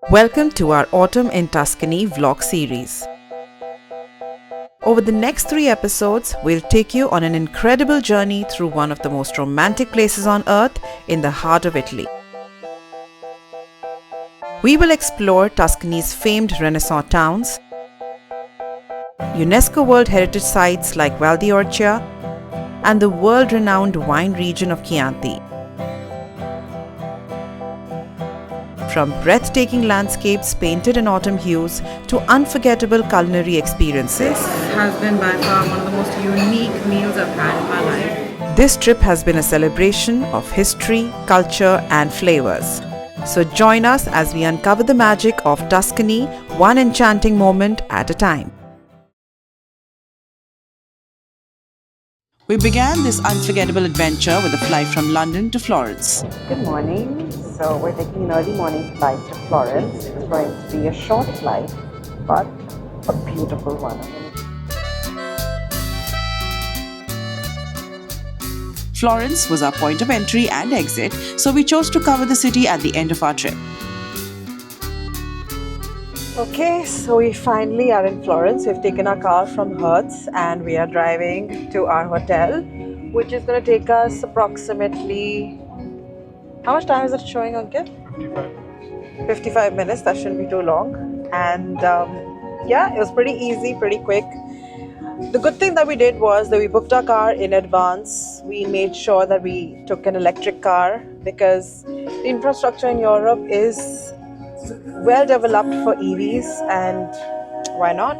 Welcome to our Autumn in Tuscany vlog series. Over the next 3 episodes, we'll take you on an incredible journey through one of the most romantic places on earth in the heart of Italy. We will explore Tuscany's famed Renaissance towns, UNESCO World Heritage Sites like Val d'Orcia, and the world-renowned wine region of Chianti. From breathtaking landscapes painted in autumn hues to unforgettable culinary experiences. This has been by far one of the most unique meals I've had in my life. This trip has been a celebration of history, culture, and flavors. So join us as we uncover the magic of Tuscany, one enchanting moment at a time. We began this unforgettable adventure with a flight from London to Florence. Good morning. So we're taking an early morning flight to Florence. It's going to be a short flight, but a beautiful one. Florence was our point of entry and exit, so we chose to cover the city at the end of our trip. Okay, so we finally are in Florence. We've taken our car from Hertz and we are driving to our hotel, which is going to take us approximately... How much time is it showing, Ankit? 55 minutes. That shouldn't be too long. And yeah, it was pretty easy, pretty quick. The good thing that we did was that we booked our car in advance. We made sure that we took an electric car because the infrastructure in Europe is well developed for EVs, and why not?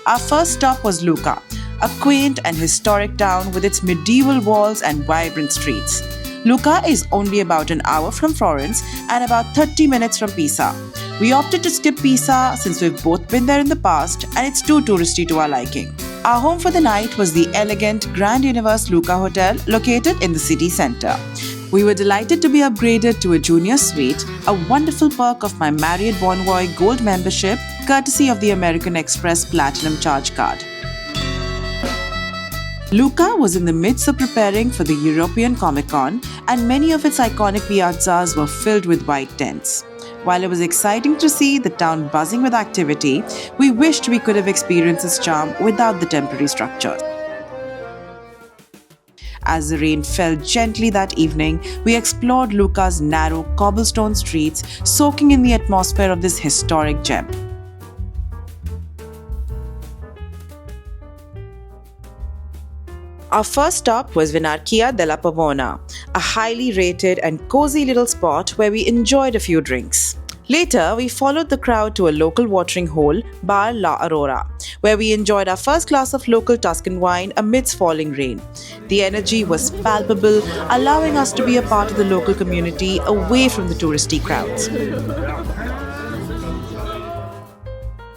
Our first stop was Lucca, a quaint and historic town with its medieval walls and vibrant streets. Lucca is only about an hour from Florence and about 30 minutes from Pisa. We opted to skip Pisa since we've both been there in the past and it's too touristy to our liking. Our home for the night was the elegant Grand Universe Lucca Hotel located in the city centre. We were delighted to be upgraded to a junior suite, a wonderful perk of my Marriott Bonvoy Gold membership, courtesy of the American Express Platinum Charge Card. Lucca was in the midst of preparing for the European Comic Con, and many of its iconic piazzas were filled with white tents. While it was exciting to see the town buzzing with activity, we wished we could have experienced its charm without the temporary structures. As the rain fell gently that evening, we explored Lucca's narrow cobblestone streets, soaking in the atmosphere of this historic gem. Our first stop was Vinarcchia della Pavona, a highly rated and cozy little spot where we enjoyed a few drinks. Later, we followed the crowd to a local watering hole, Bar La Aurora, where we enjoyed our first glass of local Tuscan wine amidst falling rain. The energy was palpable, allowing us to be a part of the local community away from the touristy crowds.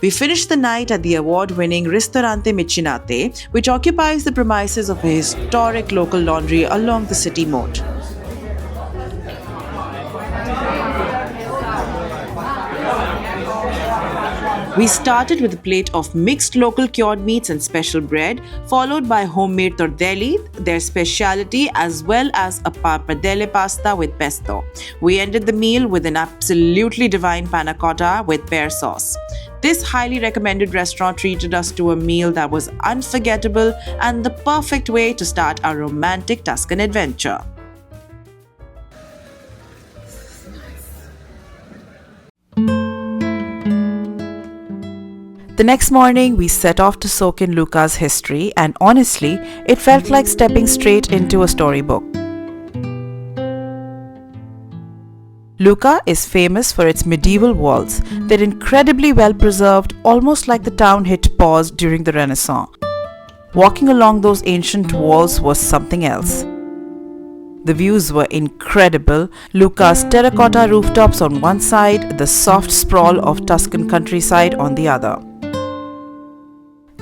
We finished the night at the award-winning Ristorante Micinate, which occupies the premises of a historic local laundry along the city moat. We started with a plate of mixed local cured meats and special bread, followed by homemade tortelli, their speciality, as well as a pappardelle pasta with pesto. We ended the meal with an absolutely divine panna cotta with pear sauce. This highly recommended restaurant treated us to a meal that was unforgettable and the perfect way to start our romantic Tuscan adventure. The next morning, we set off to soak in Lucca's history, and honestly, it felt like stepping straight into a storybook. Lucca is famous for its medieval walls. They're incredibly well preserved, almost like the town hit pause during the Renaissance. Walking along those ancient walls was something else. The views were incredible. Lucca's terracotta rooftops on one side, the soft sprawl of Tuscan countryside on the other.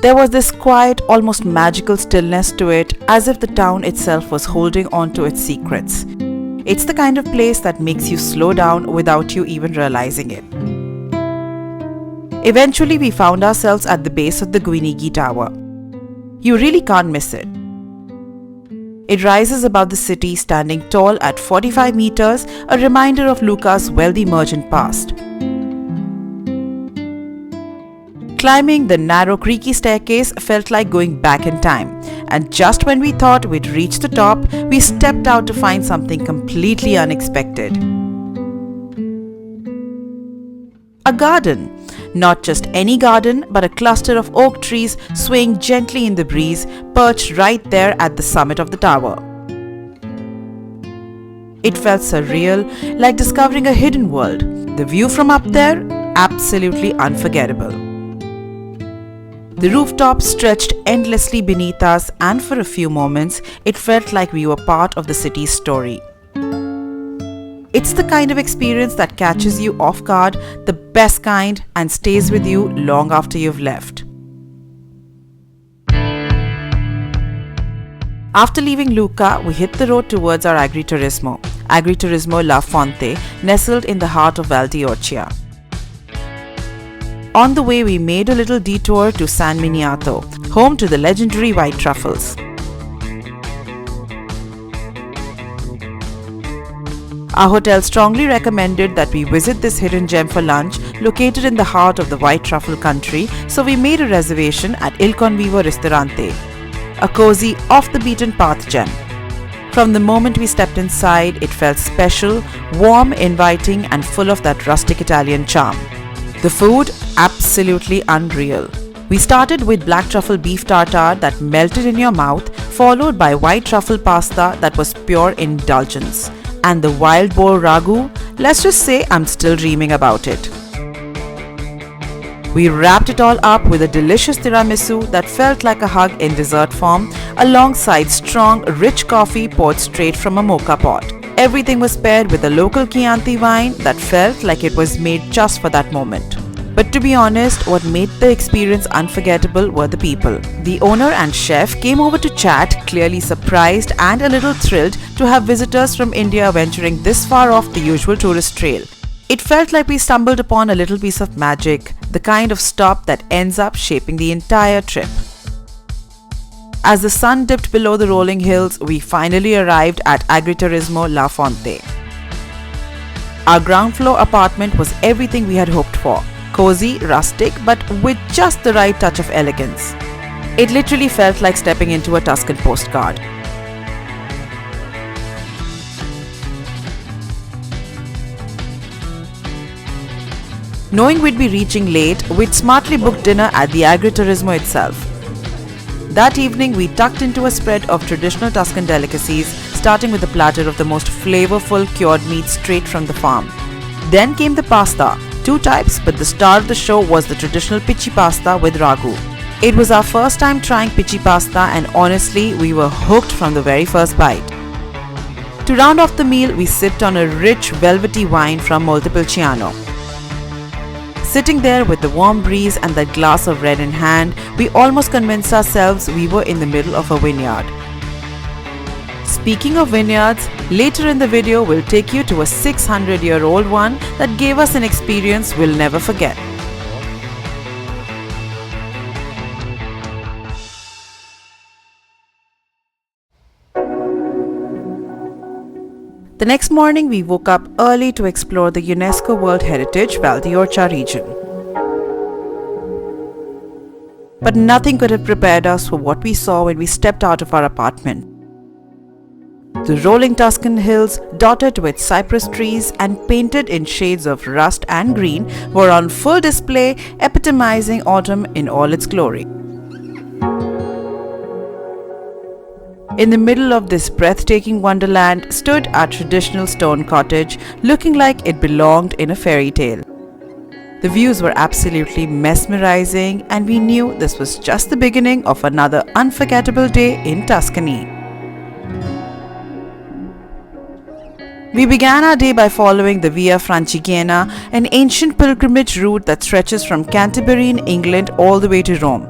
There was this quiet, almost magical stillness to it, as if the town itself was holding on to its secrets. It's the kind of place that makes you slow down without you even realizing it. Eventually, we found ourselves at the base of the Guinigi Tower. You really can't miss it. It rises above the city, standing tall at 45 meters, a reminder of Lucca's wealthy merchant past. Climbing the narrow, creaky staircase felt like going back in time, and just when we thought we'd reached the top, we stepped out to find something completely unexpected. A garden. Not just any garden, but a cluster of oak trees swaying gently in the breeze, perched right there at the summit of the tower. It felt surreal, like discovering a hidden world. The view from up there, absolutely unforgettable. The rooftop stretched endlessly beneath us, and for a few moments, it felt like we were part of the city's story. It's the kind of experience that catches you off guard, the best kind, and stays with you long after you've left. After leaving Lucca, we hit the road towards our Agriturismo La Fonte, nestled in the heart of Val d'Orcia. On the way, we made a little detour to San Miniato, home to the legendary white truffles. Our hotel strongly recommended that we visit this hidden gem for lunch, located in the heart of the white truffle country, so we made a reservation at Il Convivo Ristorante, a cozy, off-the-beaten-path gem. From the moment we stepped inside, it felt special, warm, inviting, and full of that rustic Italian charm. The food, absolutely unreal. We started with black truffle beef tartare that melted in your mouth, followed by white truffle pasta that was pure indulgence. And the wild boar ragu, let's just say I'm still dreaming about it. We wrapped it all up with a delicious tiramisu that felt like a hug in dessert form, alongside strong, rich coffee poured straight from a mocha pot. Everything was paired with a local Chianti wine that felt like it was made just for that moment. But to be honest, what made the experience unforgettable were the people. The owner and chef came over to chat, clearly surprised and a little thrilled to have visitors from India venturing this far off the usual tourist trail. It felt like we stumbled upon a little piece of magic, the kind of stop that ends up shaping the entire trip. As the sun dipped below the rolling hills, we finally arrived at Agriturismo La Fonte. Our ground floor apartment was everything we had hoped for. Cozy, rustic, but with just the right touch of elegance. It literally felt like stepping into a Tuscan postcard. Knowing we'd be reaching late, we'd smartly booked dinner at the Agriturismo itself. That evening, we tucked into a spread of traditional Tuscan delicacies, starting with a platter of the most flavorful cured meat straight from the farm. Then came the pasta. Two types, but the star of the show was the traditional pici pasta with ragu. It was our first time trying pici pasta, and honestly, we were hooked from the very first bite. To round off the meal, we sipped on a rich, velvety wine from Montepulciano. Sitting there with the warm breeze and that glass of red in hand, we almost convinced ourselves we were in the middle of a vineyard. Speaking of vineyards, later in the video we'll take you to a 600-year-old one that gave us an experience we'll never forget. The next morning we woke up early to explore the UNESCO World Heritage Val d'Orcia region. But nothing could have prepared us for what we saw when we stepped out of our apartment. The rolling Tuscan hills, dotted with cypress trees and painted in shades of rust and green, were on full display, epitomizing autumn in all its glory. In the middle of this breathtaking wonderland stood our traditional stone cottage, looking like it belonged in a fairy tale. The views were absolutely mesmerizing, and we knew this was just the beginning of another unforgettable day in Tuscany. We began our day by following the Via Francigena, an ancient pilgrimage route that stretches from Canterbury in England all the way to Rome.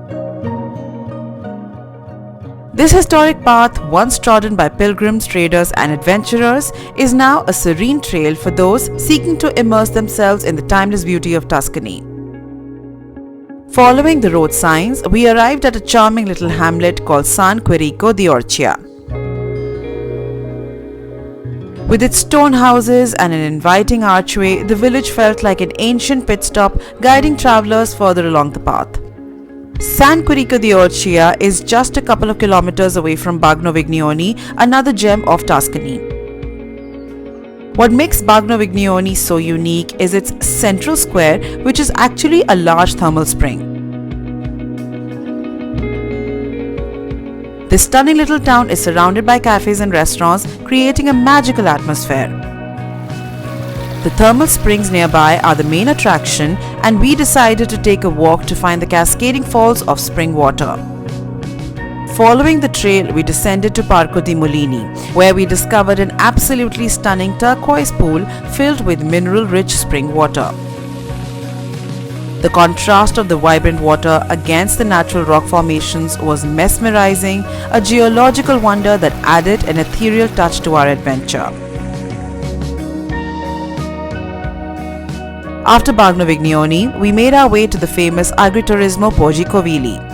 This historic path, once trodden by pilgrims, traders and adventurers, is now a serene trail for those seeking to immerse themselves in the timeless beauty of Tuscany. Following the road signs, we arrived at a charming little hamlet called San Quirico di Orcia. With its stone houses and an inviting archway, the village felt like an ancient pit stop guiding travelers further along the path. San Quirico di Orcia is just a couple of kilometers away from Bagno Vignoni, another gem of Tuscany. What makes Bagno Vignoni so unique is its central square, which is actually a large thermal spring. This stunning little town is surrounded by cafes and restaurants, creating a magical atmosphere. The thermal springs nearby are the main attraction, and we decided to take a walk to find the cascading falls of spring water. Following the trail, we descended to Parco di Mulini, where we discovered an absolutely stunning turquoise pool filled with mineral-rich spring water. The contrast of the vibrant water against the natural rock formations was mesmerizing, a geological wonder that added an ethereal touch to our adventure. After Bagno Vignoni, we made our way to the famous Agriturismo Covili.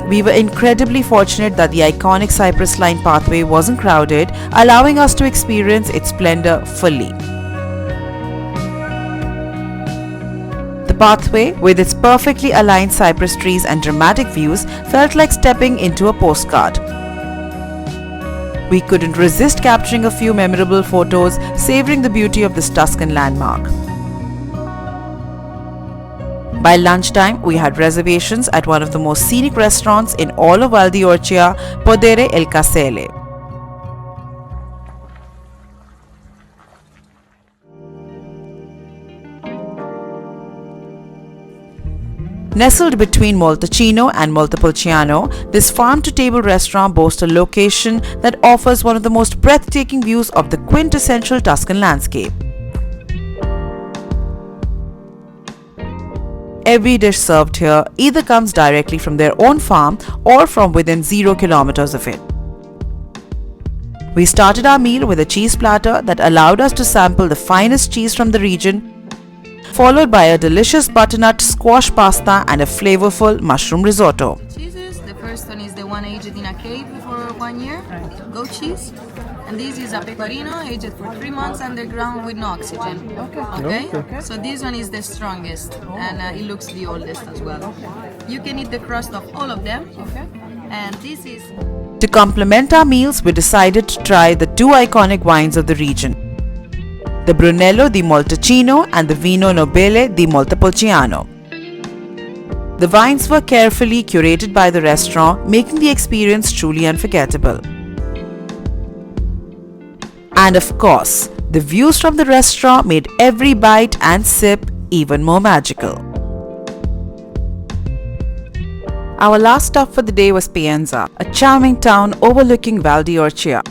We were incredibly fortunate that the iconic cypress line pathway wasn't crowded, allowing us to experience its splendor fully. The pathway, with its perfectly aligned cypress trees and dramatic views, felt like stepping into a postcard. We couldn't resist capturing a few memorable photos, savoring the beauty of this Tuscan landmark. By lunchtime, we had reservations at one of the most scenic restaurants in all of Val di Orcia, Podere El Casele. Nestled between Moltecino and Montepulciano, this farm-to-table restaurant boasts a location that offers one of the most breathtaking views of the quintessential Tuscan landscape. Every dish served here either comes directly from their own farm or from within 0 kilometers of it. We started our meal with a cheese platter that allowed us to sample the finest cheese from the region, followed by a delicious butternut squash pasta and a flavorful mushroom risotto. Cheeses, the first one is the one aged in a cave for 1 year, goat cheese. And this is a pecorino aged for 3 months underground with no oxygen. Okay? So this one is the strongest and it looks the oldest as well. You can eat the crust of all of them. And this is... To complement our meals, we decided to try the two iconic wines of the region, the Brunello di Moltecino and the Vino Nobile di Montepulciano. The wines were carefully curated by the restaurant, making the experience truly unforgettable. And of course, the views from the restaurant made every bite and sip even more magical. Our last stop for the day was Pienza, a charming town overlooking Val di Orcia.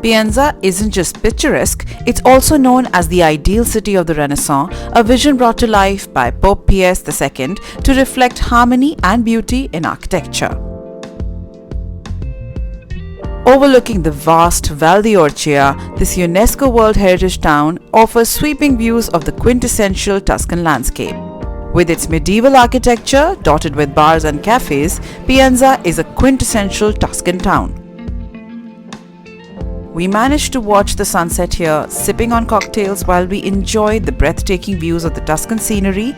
Pienza isn't just picturesque, it's also known as the ideal city of the Renaissance, a vision brought to life by Pope Pius II to reflect harmony and beauty in architecture. Overlooking the vast Val di Orcia, this UNESCO World Heritage town offers sweeping views of the quintessential Tuscan landscape. With its medieval architecture dotted with bars and cafes, Pienza is a quintessential Tuscan town. We managed to watch the sunset here, sipping on cocktails while we enjoyed the breathtaking views of the Tuscan scenery.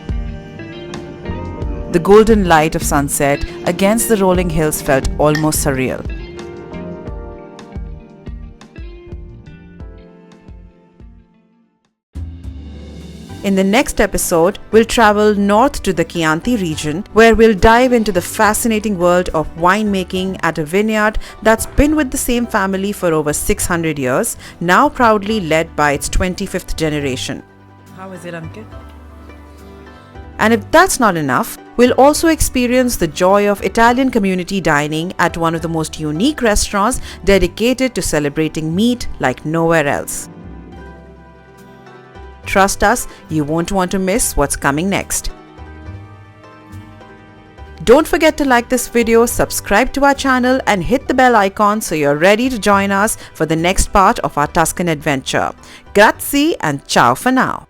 The golden light of sunset against the rolling hills felt almost surreal. In the next episode, we'll travel north to the Chianti region, where we'll dive into the fascinating world of winemaking at a vineyard that's been with the same family for over 600 years, now proudly led by its 25th generation. How is it, Ankit? And if that's not enough, we'll also experience the joy of Italian community dining at one of the most unique restaurants dedicated to celebrating meat like nowhere else. Trust us, you won't want to miss what's coming next. Don't forget to like this video, subscribe to our channel and hit the bell icon so you're ready to join us for the next part of our Tuscan adventure. Grazie and ciao for now.